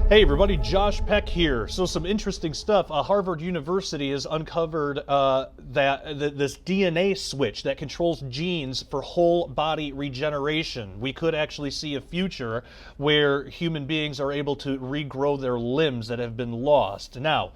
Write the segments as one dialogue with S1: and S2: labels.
S1: Hey everybody, Josh Peck here. So some interesting stuff. Harvard University has uncovered this DNA switch that controls genes for whole body regeneration. We could actually see a future where human beings are able to regrow their limbs that have been lost. Now,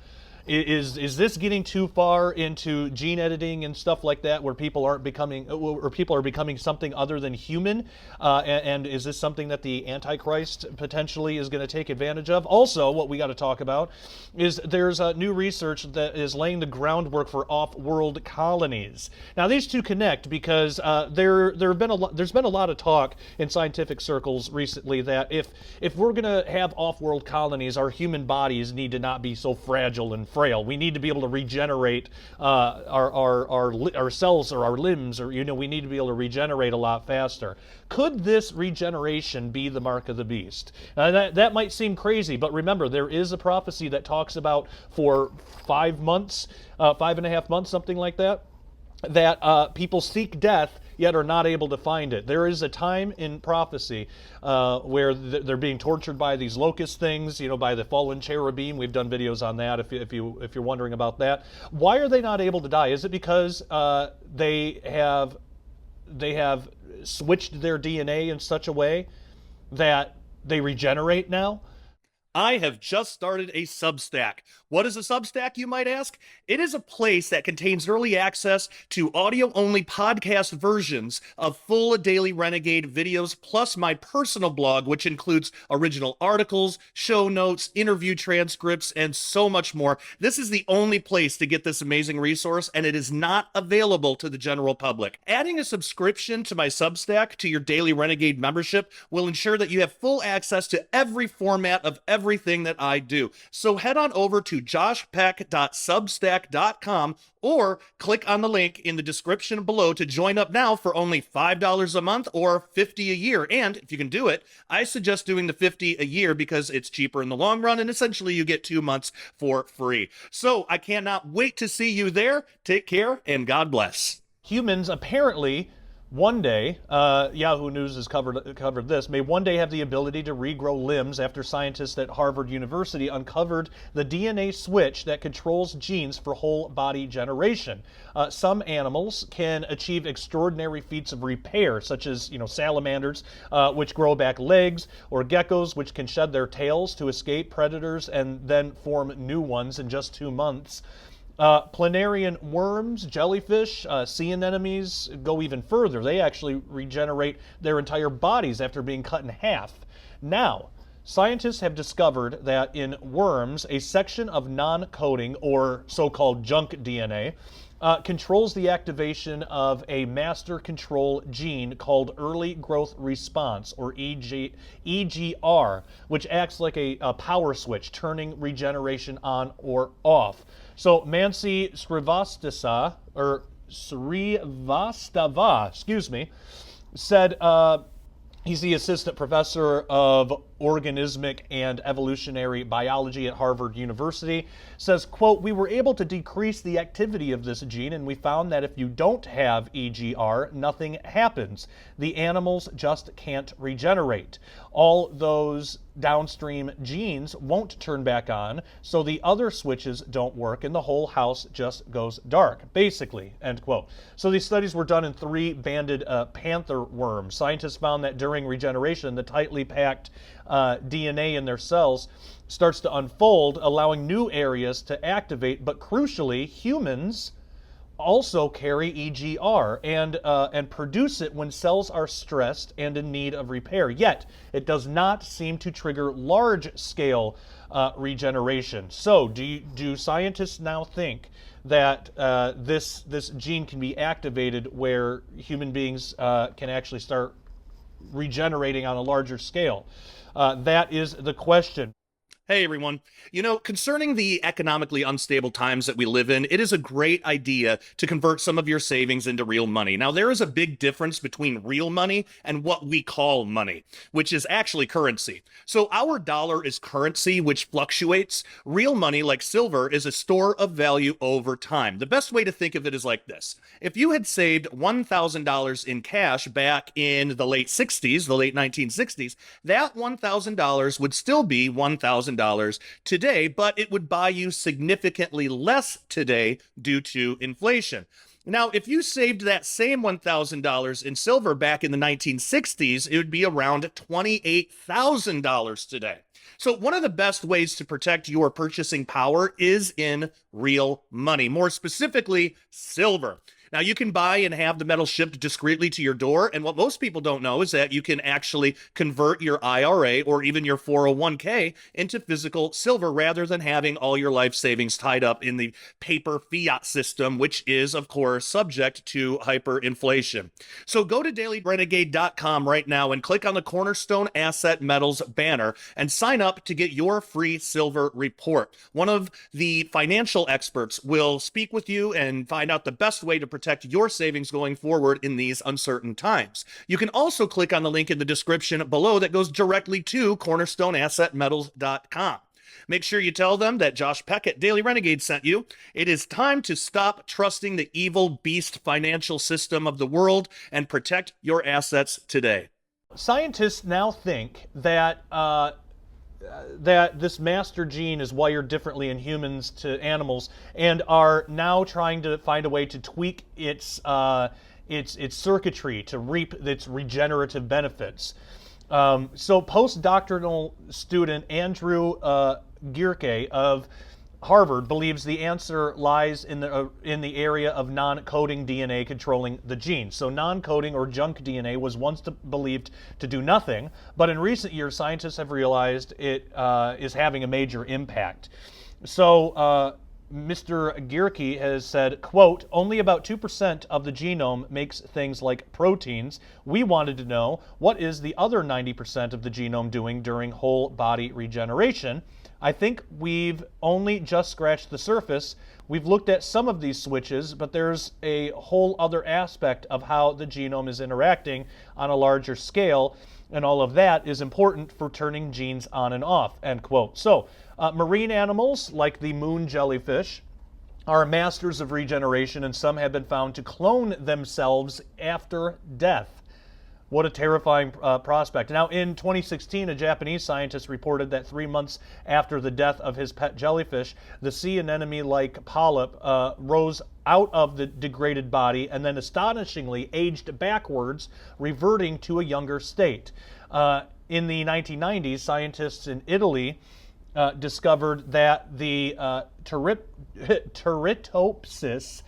S1: is this getting too far into gene editing and stuff like that, where people aren't becoming, or people are becoming something other than human? And is this something that the Antichrist potentially is going to take advantage of? Also, what we got to talk about is there's new research that is laying the groundwork for off-world colonies. Now, these two connect because there's been a lot of talk in scientific circles recently that if we're going to have off-world colonies, our human bodies need to not be so fragile and frail. We need to be able to regenerate our cells or our limbs, or we need to be able to regenerate a lot faster. Could this regeneration be the mark of the beast? That might seem crazy, but remember, there is a prophecy that talks about for 5 months, 5.5 months, something like that, that people seek death yet are not able to find it. There is a time in prophecy where they're being tortured by these locust things, by the fallen cherubim. We've done videos on that if you're wondering about that. Why are they not able to die? Is it because they have switched their DNA in such a way that they regenerate now? I have just started a Substack. What is a Substack, you might ask? It is a place that contains early access to audio-only podcast versions of full Daily Renegade videos, plus my personal blog, which includes original articles, show notes, interview transcripts, and so much more. This is the only place to get this amazing resource, and it is not available to the general public. Adding a subscription to my Substack to your Daily Renegade membership will ensure that you have full access to every format of everything that I do. So head on over to joshpeck.substack.com or click on the link in the description below to join up now for only $5 a month or $50 a year. And if you can do it, I suggest doing the $50 a year because it's cheaper in the long run, and essentially you get 2 months for free. So I cannot wait to see you there. Take care and God bless. Humans apparently one day, Yahoo News has covered this, may one day have the ability to regrow limbs after scientists at Harvard University uncovered the DNA switch that controls genes for whole body generation. Some animals can achieve extraordinary feats of repair, such as salamanders, which grow back legs, or geckos, which can shed their tails to escape predators and then form new ones in just 2 months. Planarian worms, jellyfish, sea anemones go even further. They actually regenerate their entire bodies after being cut in half. Now, scientists have discovered that in worms, a section of non-coding or so-called junk DNA controls the activation of a master control gene called early growth response, or EGR, which acts like a power switch, turning regeneration on or off. So Mansi Srivastava, said he's the assistant professor of organismic and evolutionary biology at Harvard University, says, quote, "We were able to decrease the activity of this gene, and we found that if you don't have EGR, nothing happens. The animals just can't regenerate. All those downstream genes won't turn back on, so the other switches don't work, and the whole house just goes dark," basically, end quote. So these studies were done in 3 banded panther worms. Scientists found that during regeneration, the tightly packed DNA in their cells starts to unfold, allowing new areas to activate, but crucially, humans also carry EGR and produce it when cells are stressed and in need of repair. Yet, it does not seem to trigger large-scale regeneration. So, do scientists now think that this gene can be activated where human beings can actually start regenerating on a larger scale? That is the question. Hey everyone. Concerning the economically unstable times that we live in, it is a great idea to convert some of your savings into real money. Now, there is a big difference between real money and what we call money, which is actually currency. So our dollar is currency, which fluctuates. Real money, like silver, is a store of value over time. The best way to think of it is like this. If you had saved $1,000 in cash back in the late 60s, the late 1960s, that $1,000 would still be $1,000
S2: $1,000 today, but it would buy you significantly less today due to inflation. Now, if you saved that same $1,000 in silver back in the 1960s, it would be around $28,000 today. So one of the best ways to protect your purchasing power is in real money, more specifically, silver. Now, you can buy and have the metal shipped discreetly to your door, and what most people don't know is that you can actually convert your IRA or even your 401k into physical silver rather than having all your life savings tied up in the paper fiat system, which is, of course, subject to hyperinflation. So go to dailyrenegade.com right now and click on the Cornerstone Asset Metals banner and sign up to get your free silver report. One of the financial experts will speak with you and find out the best way to protect your savings going forward in these uncertain times. You can also click on the link in the description below that goes directly to cornerstoneassetmetals.com. Make sure you tell them that Josh Peck at Daily Renegade sent you. It is time to stop trusting the evil beast financial system of the world and protect your assets today.
S1: Scientists now think that that this master gene is wired differently in humans to animals, and are now trying to find a way to tweak its circuitry to reap its regenerative benefits. So postdoctoral student Andrew Gierke of Harvard believes the answer lies in the area of non-coding DNA controlling the gene. So non-coding or junk DNA was once believed to do nothing, but in recent years scientists have realized it is having a major impact. So Mr. Gierke has said, quote, only about 2% of the genome makes things like proteins. We wanted to know, what is the other 90% of the genome doing during whole body regeneration? I think we've only just scratched the surface. We've looked at some of these switches, but there's a whole other aspect of how the genome is interacting on a larger scale, and all of that is important for turning genes on and off, end quote. So, marine animals, like the moon jellyfish, are masters of regeneration, and some have been found to clone themselves after death. What a terrifying prospect. Now, in 2016, a Japanese scientist reported that 3 months after the death of his pet jellyfish, the sea anemone-like polyp rose out of the degraded body and then astonishingly aged backwards, reverting to a younger state. In the 1990s, scientists in Italy discovered that the Turritopsis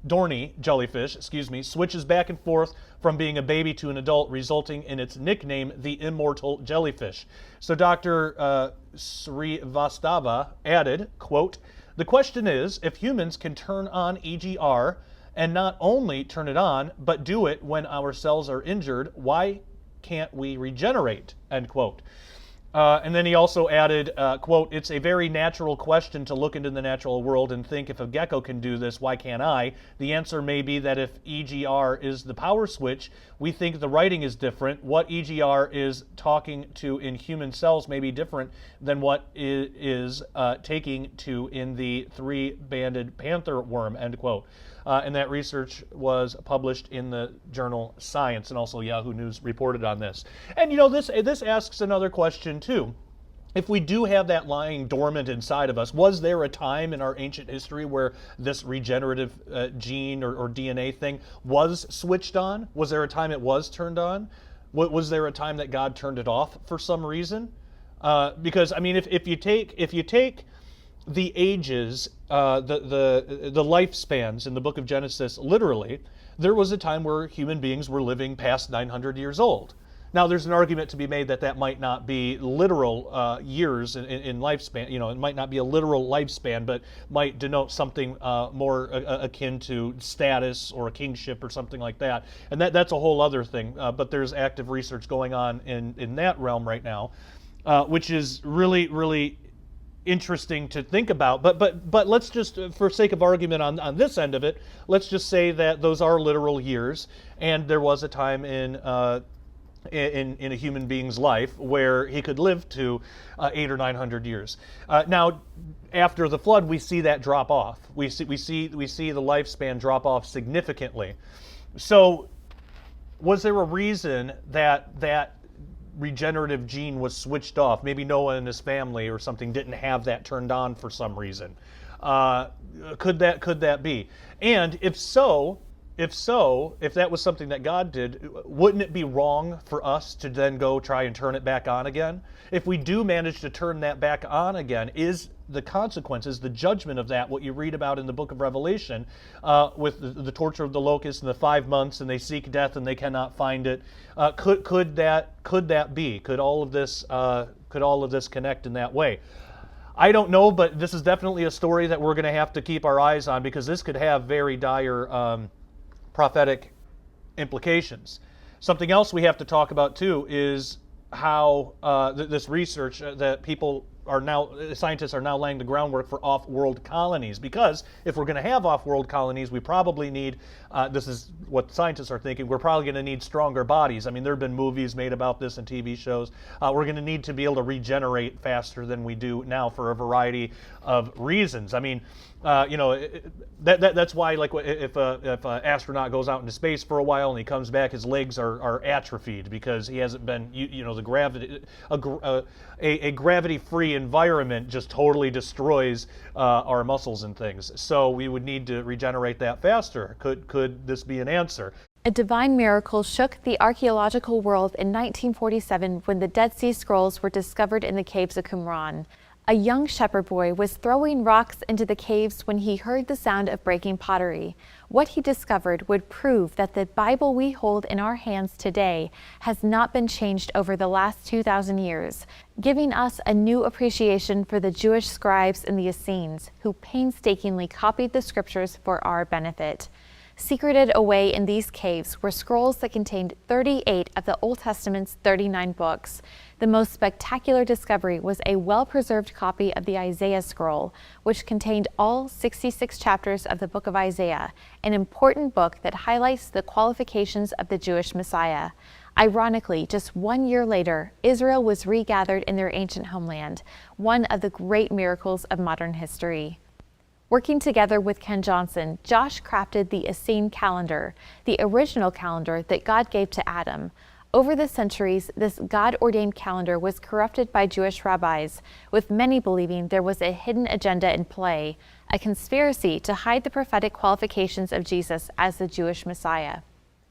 S1: Dorny jellyfish, switches back and forth from being a baby to an adult, resulting in its nickname, the immortal jellyfish. So Dr. Srivastava added, quote, the question is, if humans can turn on EGR and not only turn it on, but do it when our cells are injured, why can't we regenerate, end quote. And then he also added, quote, it's a very natural question to look into the natural world and think, if a gecko can do this, why can't I? The answer may be that if EGR is the power switch, we think the writing is different. What EGR is talking to in human cells may be different than what it is taking to in the three-banded panther worm, end quote. And that research was published in the journal Science, and also Yahoo News reported on this. And you know, this asks another question too. If we do have that lying dormant inside of us, was there a time in our ancient history where this regenerative gene or DNA thing was switched on? Was there a time it was turned on? Was there a time that God turned it off for some reason? Because I mean, if you take the ages, the lifespans in the book of Genesis, literally, there was a time where human beings were living past 900 years old. Now, there's an argument to be made that that might not be literal years in lifespan. You know, it might not be a literal lifespan, but might denote something more akin to status or a kingship or something like that. And that's a whole other thing. But there's active research going on in that realm right now, which is really, really interesting to think about, but let's just, for sake of argument on this end of it, let's just say that those are literal years, and there was a time in a human being's life where he could live to 800 or 900 years. Now, after the flood, we see that drop off. We see the lifespan drop off significantly. So, was there a reason that regenerative gene was switched off. Maybe Noah and his family or something didn't have that turned on for some reason. Could that be? And if that was something that God did, wouldn't it be wrong for us to then go try and turn it back on again? If we do manage to turn that back on again, is the consequences, the judgment of that, what you read about in the book of Revelation, with the torture of the locusts and the 5 months, and they seek death and they cannot find it? Could that be? Could all of this connect in that way? I don't know, but this is definitely a story that we're going to have to keep our eyes on, because this could have very dire prophetic implications. Something else we have to talk about too is how this research that scientists are now laying the groundwork for off-world colonies. Because if we're going to have off-world colonies, we probably need, this is what scientists are thinking, we're probably going to need stronger bodies. I mean, there have been movies made about this and TV shows. We're going to need to be able to regenerate faster than we do now for a variety of reasons. I mean, that's why, like, if an astronaut goes out into space for a while and he comes back, his legs are atrophied because he hasn't been, the gravity, a gravity-free environment just totally destroys our muscles and things. So we would need to regenerate that faster. Could this be an answer?
S3: A divine miracle shook the archaeological world in 1947 when the Dead Sea Scrolls were discovered in the caves of Qumran. A young shepherd boy was throwing rocks into the caves when he heard the sound of breaking pottery. What he discovered would prove that the Bible we hold in our hands today has not been changed over the last 2,000 years, giving us a new appreciation for the Jewish scribes and the Essenes, who painstakingly copied the scriptures for our benefit. Secreted away in these caves were scrolls that contained 38 of the Old Testament's 39 books. The most spectacular discovery was a well-preserved copy of the Isaiah scroll, which contained all 66 chapters of the book of Isaiah, an important book that highlights the qualifications of the Jewish Messiah. Ironically, just 1 year later, Israel was regathered in their ancient homeland, one of the great miracles of modern history. Working together with Ken Johnson, Josh crafted the Essene calendar, the original calendar that God gave to Adam. Over the centuries, this God-ordained calendar was corrupted by Jewish rabbis, with many believing there was a hidden agenda in play, a conspiracy to hide the prophetic qualifications of Jesus as the Jewish Messiah.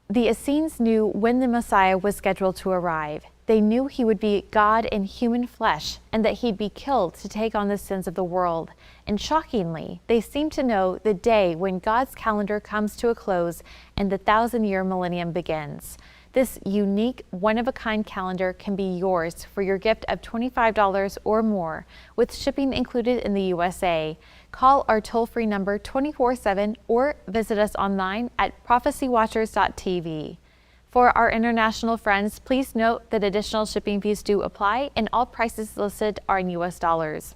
S3: The Essenes knew when the Messiah was scheduled to arrive. They knew he would be God in human flesh and that he'd be killed to take on the sins of the world. And shockingly, they seemed to know the day when God's calendar comes to a close and the 1,000-year millennium begins. This unique, one-of-a-kind calendar can be yours for your gift of $25 or more, with shipping included in the USA. Call our toll-free number 24/7 or visit us online at prophecywatchers.tv. For our international friends, please note that additional shipping fees do apply and all prices listed are in US dollars.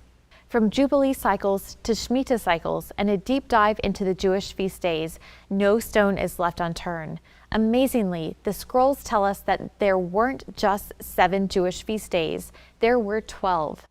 S3: From Jubilee cycles to Shemitah cycles and a deep dive into the Jewish feast days, no stone is left unturned. Amazingly, the scrolls tell us that there weren't just 7 Jewish feast days, there were 12.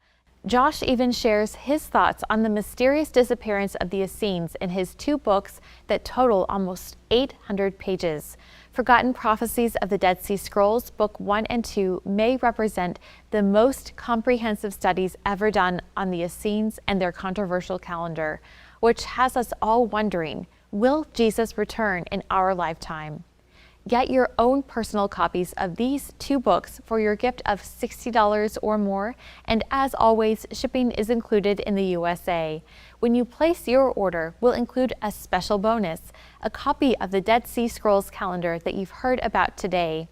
S3: Josh even shares his thoughts on the mysterious disappearance of the Essenes in his 2 books that total almost 800 pages. Forgotten Prophecies of the Dead Sea Scrolls, Book 1 and 2, may represent the most comprehensive studies ever done on the Essenes and their controversial calendar, which has us all wondering, will Jesus return in our lifetime? Get your own personal copies of these 2 books for your gift of $60 or more, and as always, shipping is included in the USA. When you place your order, we'll include a special bonus, a copy of the Dead Sea Scrolls calendar that you've heard about today.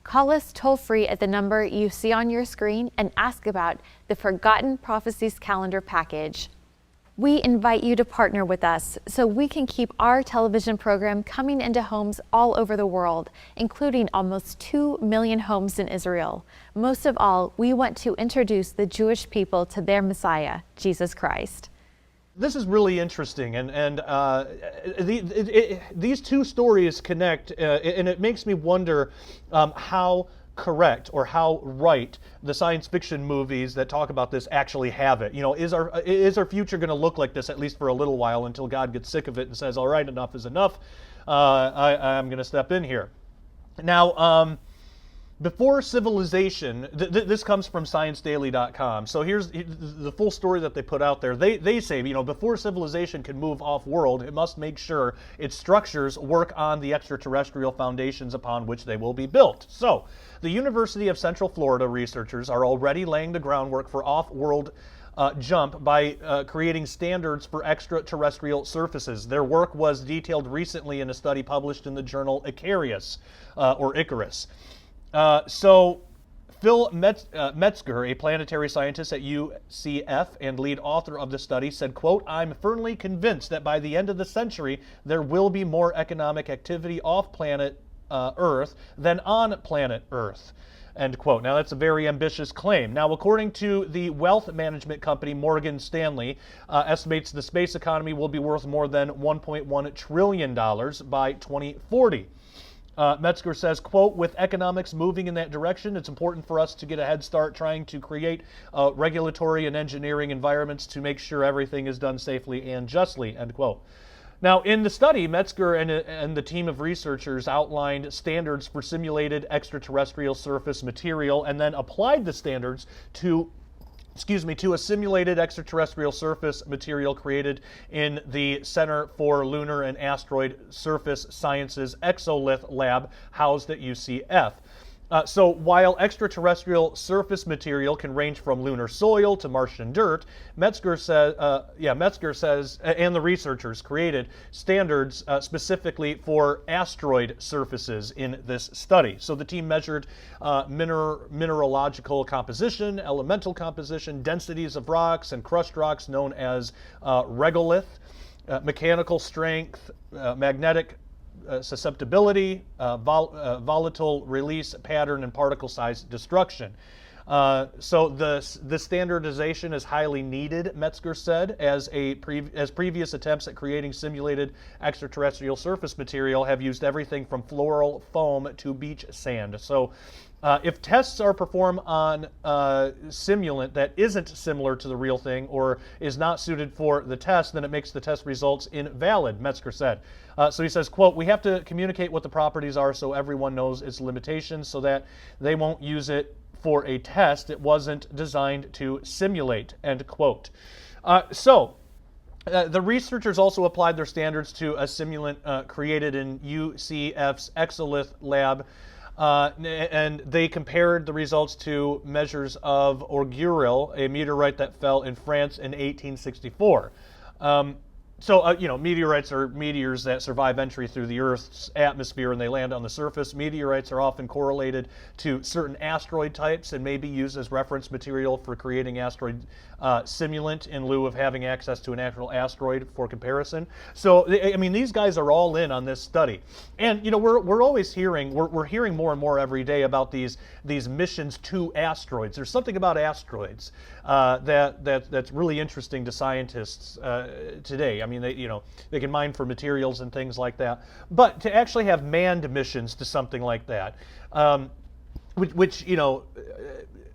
S3: Call us toll-free at the number you see on your screen and ask about the Forgotten Prophecies calendar package. We invite you to partner with us so we can keep our television program coming into homes all over the world, including almost 2 million homes in Israel. Most of all, we want to introduce the Jewish people to their Messiah, Jesus Christ.
S1: This is really interesting, and these 2 stories connect, and it makes me wonder how correct or how right the science fiction movies that talk about this actually have it. Is our future going to look like this, at least for a little while, until God gets sick of it and says, all right, enough is enough, I'm going to step in here. Now, Before civilization, this comes from ScienceDaily.com. So here's the full story that they put out there. They say, before civilization can move off-world, it must make sure its structures work on the extraterrestrial foundations upon which they will be built. So, the University of Central Florida researchers are already laying the groundwork for off-world jump by creating standards for extraterrestrial surfaces. Their work was detailed recently in a study published in the journal Icarus, or Icarus. So Phil Metzger, a planetary scientist at UCF and lead author of the study, said, quote, "I'm firmly convinced that by the end of the century, there will be more economic activity off planet Earth than on planet Earth." End quote. Now, that's a very ambitious claim. Now, according to the wealth management company Morgan Stanley, estimates the space economy will be worth more than $1.1 trillion by 2040. Metzger says, quote, "With economics moving in that direction, it's important for us to get a head start trying to create regulatory and engineering environments to make sure everything is done safely and justly," end quote. Now, in the study, Metzger and the team of researchers outlined standards for simulated extraterrestrial surface material and then applied the standards to a simulated extraterrestrial surface material created in the Center for Lunar and Asteroid Surface Sciences Exolith Lab housed at UCF. So while extraterrestrial surface material can range from lunar soil to Martian dirt, Metzger says, and the researchers created standards specifically for asteroid surfaces in this study. So the team measured mineralogical composition, elemental composition, densities of rocks and crushed rocks known as regolith, mechanical strength, magnetic susceptibility, volatile release pattern, and particle size destruction. So the standardization is highly needed, Metzger said, as previous attempts at creating simulated extraterrestrial surface material have used everything from floral foam to beach sand. So if tests are performed on simulant that isn't similar to the real thing or is not suited for the test, then it makes the test results invalid, Metzger said. So he says, quote, "We have to communicate what the properties are so everyone knows its limitations so that they won't use it for a test. It wasn't designed to simulate," end quote. The researchers also applied their standards to a simulant created in UCF's Exolith Lab, and they compared the results to measures of Auguril, a meteorite that fell in France in 1864. Meteorites are meteors that survive entry through the Earth's atmosphere and they land on the surface. Meteorites are often correlated to certain asteroid types and may be used as reference material for creating asteroid simulant in lieu of having access to an actual asteroid for comparison. So, these guys are all in on this study. And, we're always hearing, we're hearing more and more every day about these missions to asteroids. There's something about asteroids that's really interesting to scientists today. They can mine for materials and things like that. But to actually have manned missions to something like that,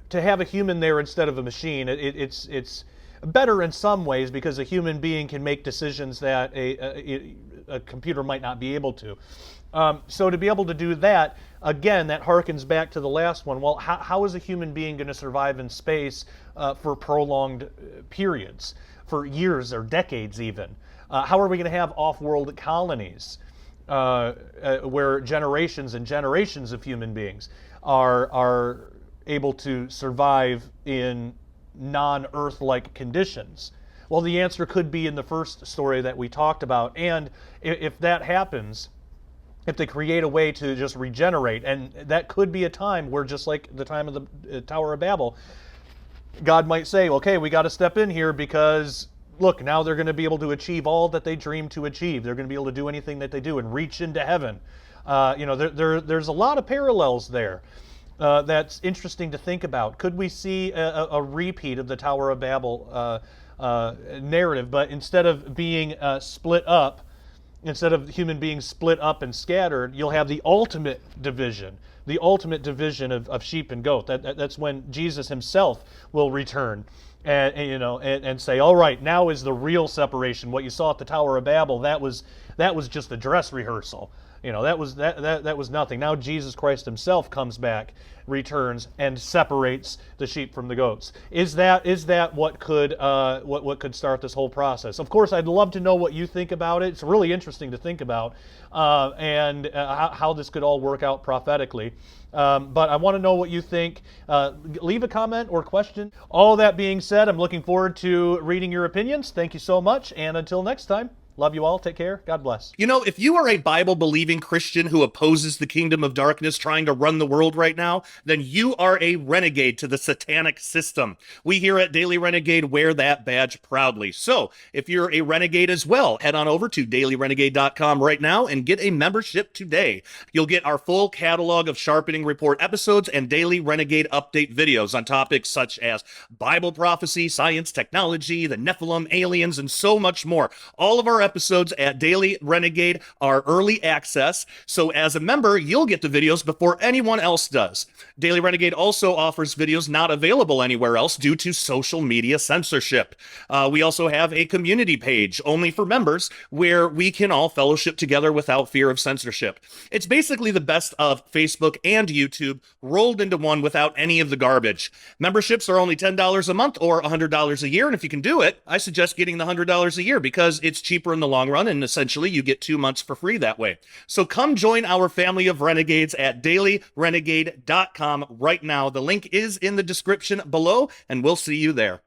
S1: to have a human there instead of a machine, it's better in some ways because a human being can make decisions that a computer might not be able to. So to be able to do that, again, that harkens back to the last one. Well, how is a human being going to survive in space for prolonged periods, for years or decades even? How are we going to have off-world colonies where generations and generations of human beings are able to survive in non-Earth-like conditions? Well, the answer could be in the first story that we talked about. And if that happens, if they create a way to just regenerate, and that could be a time where, just like the time of the Tower of Babel, God might say, okay, we got to step in here because, look, now they're going to be able to achieve all that they dreamed to achieve. They're going to be able to do anything that they do and reach into heaven. There's a lot of parallels there. That's interesting to think about. Could we see a repeat of the Tower of Babel narrative, but instead of being split up, instead of human beings split up and scattered, you'll have the ultimate division of sheep and goat. That's when Jesus himself will return and say, all right, now is the real separation. What you saw at the Tower of Babel, that was just a dress rehearsal. You know, that was nothing. Now Jesus Christ himself comes back, returns, and separates the sheep from the goats. Is that what could start this whole process? Of course, I'd love to know what you think about it. It's really interesting to think about, and how this could all work out prophetically. But I want to know what you think. Leave a comment or question. All that being said, I'm looking forward to reading your opinions. Thank you so much, and until next time. Love you all. Take care. God bless.
S2: You know, if you are a Bible-believing Christian who opposes the kingdom of darkness trying to run the world right now, then you are a renegade to the satanic system. We here at Daily Renegade wear that badge proudly. So, if you're a renegade as well, head on over to dailyrenegade.com right now and get a membership today. You'll get our full catalog of Sharpening Report episodes and Daily Renegade update videos on topics such as Bible prophecy, science, technology, the Nephilim, aliens, and so much more. All of our episodes at Daily Renegade are early access, so as a member, you'll get the videos before anyone else does. Daily Renegade also offers videos not available anywhere else due to social media censorship. We also have a community page only for members where we can all fellowship together without fear of censorship. It's basically the best of Facebook and YouTube rolled into one without any of the garbage. Memberships are only $10 a month or $100 a year, and if you can do it, I suggest getting the $100 a year because it's cheaper in the long run, and essentially you get 2 months for free that way. So come join our family of renegades at dailyrenegade.com right now. The link is in the description below, and we'll see you there.